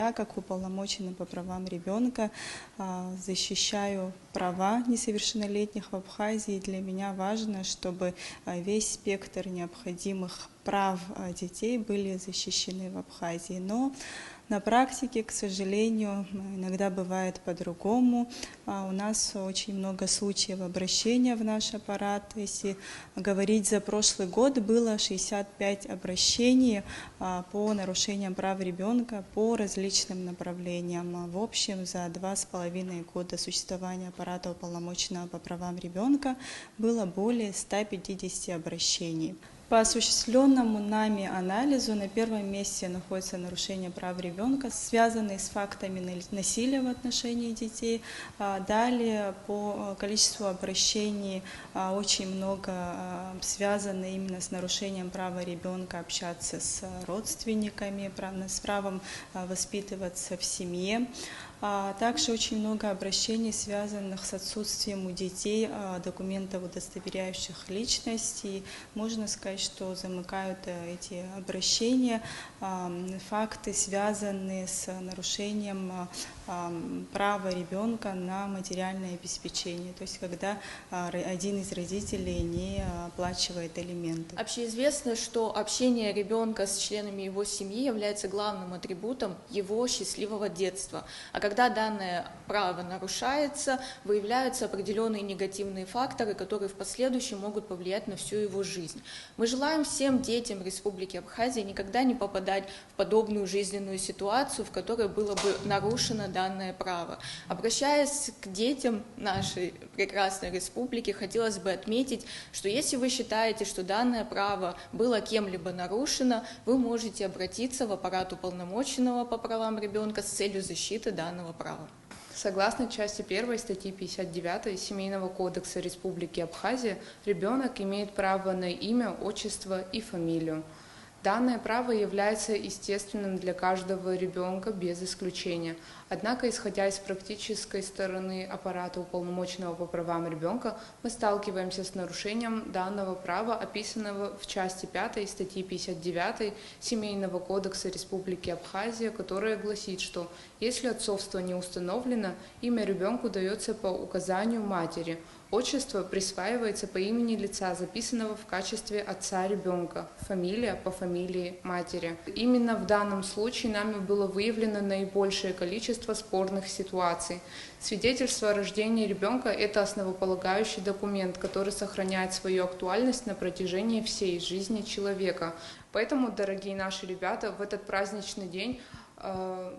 Я, как уполномоченный по правам ребенка, защищаю права несовершеннолетних в Абхазии. Для меня важно, чтобы весь спектр необходимых прав детей были защищены в Абхазии. Но на практике, к сожалению, иногда бывает по-другому. У нас очень много случаев обращения в наш аппарат. Если говорить за прошлый год, было 65 обращений по нарушениям прав ребенка по различным направлениям. В общем, за 2,5 года существования аппарата уполномоченного по правам ребенка было более 150 обращений. По осуществленному нами анализу на первом месте находится нарушение прав ребенка, связанные с фактами насилия в отношении детей. Далее по количеству обращений очень много связано именно с нарушением права ребенка общаться с родственниками, с правом воспитываться в семье. Также очень много обращений, связанных с отсутствием у детей документов, удостоверяющих личность. И можно сказать, что замыкают эти обращения факты, связанные с нарушением права ребенка на материальное обеспечение. То есть, когда один из родителей не оплачивает алименты. Общеизвестно, что общение ребенка с членами его семьи является главным атрибутом его счастливого детства. А когда данное право нарушается, выявляются определенные негативные факторы, которые в последующем могут повлиять на всю его жизнь. Мы желаем всем детям Республики Абхазия никогда не попадать в подобную жизненную ситуацию, в которой было бы нарушено данное право. Обращаясь к детям нашей прекрасной республики, хотелось бы отметить, что если вы считаете, что данное право было кем-либо нарушено, вы можете обратиться в аппарат уполномоченного по правам ребенка с целью защиты данного права. Согласно части 1 статьи 59 Семейного кодекса Республики Абхазия, ребенок имеет право на имя, отчество и фамилию. Данное право является естественным для каждого ребенка без исключения. Однако, исходя из практической стороны аппарата уполномоченного по правам ребенка, мы сталкиваемся с нарушением данного права, описанного в части 5 статьи 59 Семейного кодекса Республики Абхазия, которая гласит, что если отцовство не установлено, имя ребенку дается по указанию матери. Отчество присваивается по имени лица, записанного в качестве отца ребенка, фамилия по фамилии матери. Именно в данном случае нами было выявлено наибольшее количество спорных ситуаций. Свидетельство о рождении ребенка – это основополагающий документ, который сохраняет свою актуальность на протяжении всей жизни человека. Поэтому, дорогие наши ребята, в этот праздничный день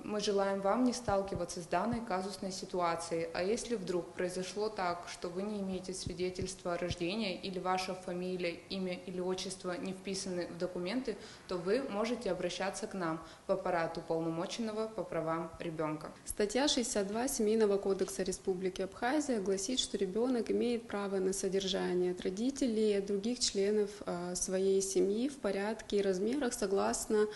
мы желаем вам не сталкиваться с данной казусной ситуацией. А если вдруг произошло так, что вы не имеете свидетельства о рождении или ваша фамилия, имя или отчество не вписаны в документы, то вы можете обращаться к нам в аппарат уполномоченного по правам ребенка. Статья 62 Семейного кодекса Республики Абхазия гласит, что ребенок имеет право на содержание от родителей и от других членов своей семьи в порядке и размерах согласно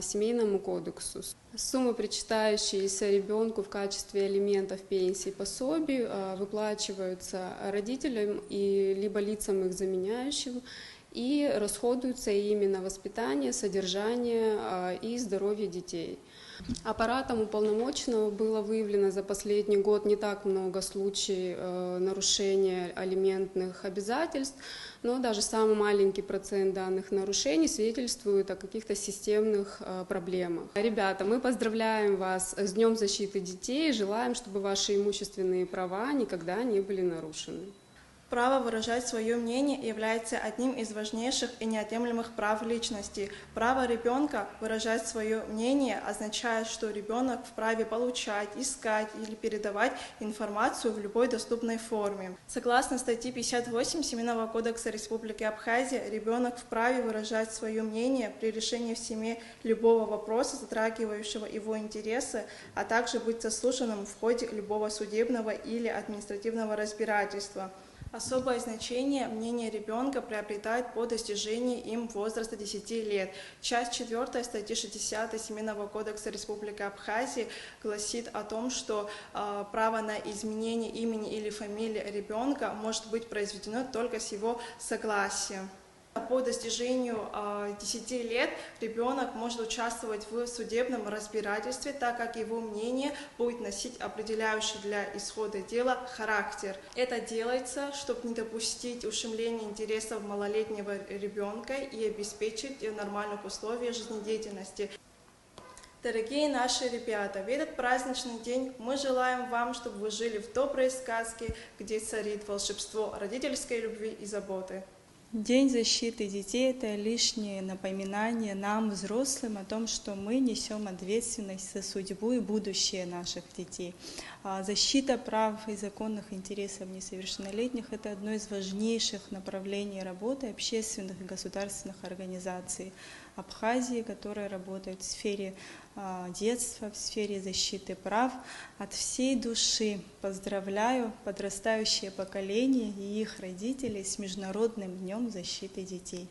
Семейному кодексу. Суммы, причитающиеся ребенку в качестве алиментов, пенсий, пособий, выплачиваются родителям и либо лицам их заменяющим и расходуются ими на воспитание, содержание и здоровье детей. Аппаратом уполномоченного было выявлено за последний год не так много случаев нарушения алиментных обязательств, но даже самый маленький процент данных нарушений свидетельствует о каких-то системных проблемах. Ребята, мы поздравляем вас с Днем защиты детей и желаем, чтобы ваши имущественные права никогда не были нарушены. Право выражать свое мнение является одним из важнейших и неотъемлемых прав личности. Право ребенка выражать свое мнение означает, что ребенок вправе получать, искать или передавать информацию в любой доступной форме. Согласно статье 58 Семейного кодекса Республики Абхазия, ребенок вправе выражать свое мнение при решении в семье любого вопроса, затрагивающего его интересы, а также быть заслушанным в ходе любого судебного или административного разбирательства. Особое значение мнение ребенка приобретает по достижении им возраста 10 лет. Часть 4 статьи 60 Семейного кодекса Республики Абхазия гласит о том, что право на изменение имени или фамилии ребенка может быть произведено только с его согласия. По достижению 10 лет ребенок может участвовать в судебном разбирательстве, так как его мнение будет носить определяющий для исхода дела характер. Это делается, чтобы не допустить ущемления интересов малолетнего ребенка и обеспечить нормальных условий жизнедеятельности. Дорогие наши ребята, в этот праздничный день мы желаем вам, чтобы вы жили в доброй сказке, где царит волшебство родительской любви и заботы. День защиты детей – это лишнее напоминание нам, взрослым, о том, что мы несем ответственность за судьбу и будущее наших детей. Защита прав и законных интересов несовершеннолетних – это одно из важнейших направлений работы общественных и государственных организаций Абхазии, которые работают в сфере детства, в сфере защиты прав. От всей души поздравляю подрастающее поколение и их родителей с Международным днем защиты детей.